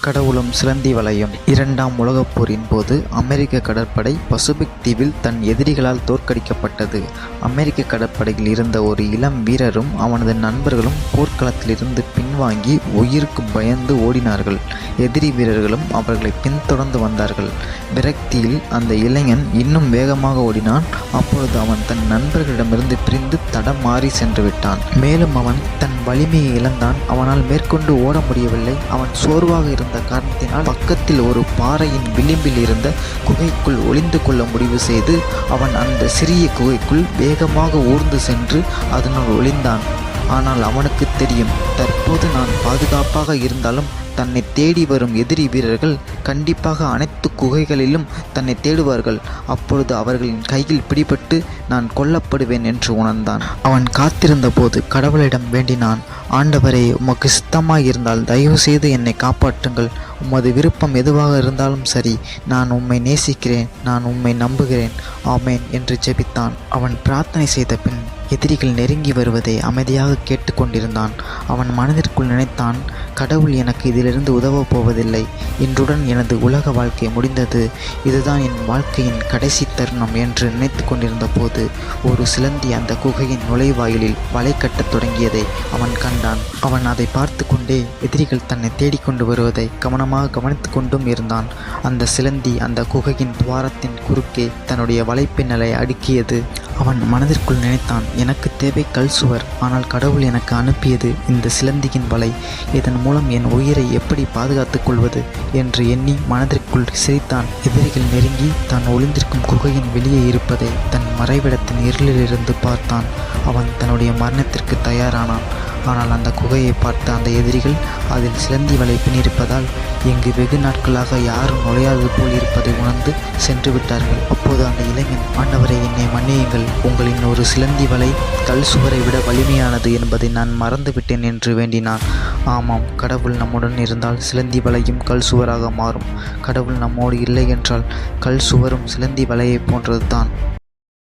கடவுளும் சிலந்தி வலையும். இரண்டாம் உலகப் போரின் போது அமெரிக்க கடற்படை பசிபிக் தீவில் தன் எதிரிகளால் தோற்கடிக்கப்பட்டது. அமெரிக்க கடற்படையில் இருந்த ஒரு இளம் வீரரும் அவனது நண்பர்களும் போர்க்களத்திலிருந்து பின்வாங்கி உயிருக்கு பயந்து ஓடினார்கள். எதிரி வீரர்களும் அவர்களை பின்தொடர்ந்து வந்தார்கள். விரக்தியில் அந்த இளைஞன் இன்னும் வேகமாக ஓடினான். அப்பொழுது அவன் தன் நண்பர்களிடமிருந்து பிரிந்து தடம் மாறி சென்று விட்டான். மேலும் அவன் தன் வலிமையை இழந்தான். அவனால் மேற்கொண்டு ஓட முடியவில்லை. அவன் சோர்வாக இருந்த காரணத்தினால் பக்கத்தில் ஒரு பாறையின் விளிம்பில் இருந்த குகைக்குள் ஒளிந்து கொள்ள முடிவு செய்து அவன் அந்த சிறிய குகைக்குள் வேகமாக ஊர்ந்து சென்று அதனுள் ஒளிந்தான். ஆனால் அவனுக்கு தெரியும், தற்போது நான் பாதுகாப்பாக இருந்தாலும் தன்னை தேடி வரும் எதிரி வீரர்கள் கண்டிப்பாக அனைத்து குகைகளிலும் தன்னை தேடுவார்கள். அப்பொழுது அவர்களின் கையில் பிடிபட்டு நான் கொல்லப்படுவேன் என்று உணர்ந்தான். அவன் காத்திருந்த போது கடவுளிடம் வேண்டினான். ஆண்டவரே, உமக்கு சித்தமாய் இருந்தால் தயவு செய்து என்னை காப்பாற்றுங்கள். உமது விருப்பம் எதுவாக இருந்தாலும் சரி, நான் உம்மை நேசிக்கிறேன், நான் உம்மை நம்புகிறேன், ஆமேன் என்று ஜெபித்தான். அவன் பிரார்த்தனை செய்த பின் எதிரிகள் நெருங்கி வருவதை அமைதியாக கேட்டுக்கொண்டிருந்தான். அவன் மனதிற்குள் நினைத்தான், கடவுள் எனக்கு இதிலிருந்து உதவப் போவதில்லை. இன்றுடன் எனது உலக வாழ்க்கை முடிந்தது. இதுதான் என் வாழ்க்கையின் கடைசி தருணம் என்று நினைத்து கொண்டிருந்த போது ஒரு சிலந்தி அந்த குகையின் நுழைவாயிலில் வலை கட்டத் தொடங்கியதை அவன் கண்டான். அவன் அதை பார்த்து கொண்டே எதிரிகள் தன்னை தேடிக்கொண்டு வருவதை கவனமாக கவனித்து கொண்டும் இருந்தான். அந்த சிலந்தி அந்த குகையின் துவாரத்தின் குறுக்கே தன்னுடைய வலைப்பின்னலை அடுக்கியது. அவன் மனதிற்குள் நினைத்தான், எனக்கு தேவை கல் சுவர், ஆனால் கடவுள் எனக்கு அனுப்பியது இந்த சிலந்தியின் வலை. இதன் மூலம் என் உயிரை எப்படி பாதுகாத்துக் கொள்வது என்று எண்ணி மனதிற்குள் சிரித்தான். எதிரிகள் நெருங்கி தான் ஒளிந்திருக்கும் குகையின் வெளியே இருப்பதை தன் மறைவிடத்தின் இருளிலிருந்து பார்த்தான். அவன் தன்னுடைய மரணத்திற்கு தயாரானான். ஆனால் அந்த குகையை பார்த்த அந்த எதிரிகள் அதில் சிலந்தி வலை பின்னிருப்பதால் இங்கு வெகு நாட்களாக யாரும் நுழையாதது போல் இருப்பதை உணர்ந்து சென்று விட்டார்கள். அப்போது அந்த இளைஞன், ஆண்டவரை, என்னை மன்னியுங்கள், உங்களின் ஒரு சிலந்தி வலை கல் சுவரை விட வலிமையானது என்பதை நான் மறந்துவிட்டேன் என்று வேண்டினான். ஆமாம், கடவுள் நம்முடன் இருந்தால் சிலந்தி வலையும் கல் சுவராக மாறும். கடவுள் நம்மோடு இல்லை என்றால் கல் சுவரும் சிலந்தி வலையை போன்றது தான்.